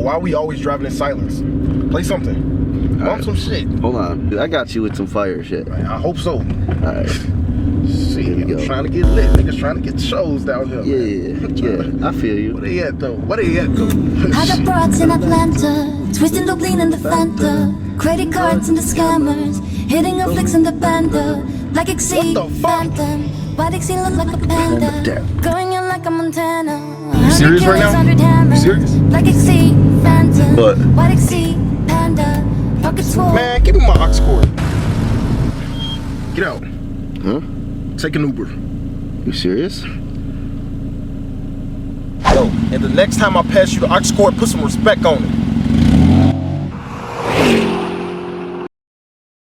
why are we always driving in silence? Play something. Bump some shit. Hold on. I got you with some fire shit. I hope so. Alright. Shit, Here we I'm go. trying to get lit. Niggas trying to get shows down here. Yeah. I feel you. Where they at though? Where they at though? I got broads in Atlanta, twisting the lean in the Fanta, credit cards and the scammers, hitting up flicks in the banda, Black Exceed, What the fuck? Phantom, White Exceed look like a panda, going in like a Montana. You serious right now? You serious? Black Exceed, Phantom, What? White Exceed, Panda, pockets full. Man, give me my aux cord. Get out. Huh? Take an Uber. You serious? Yo, and the next time I pass you the aux cord, put some respect on it.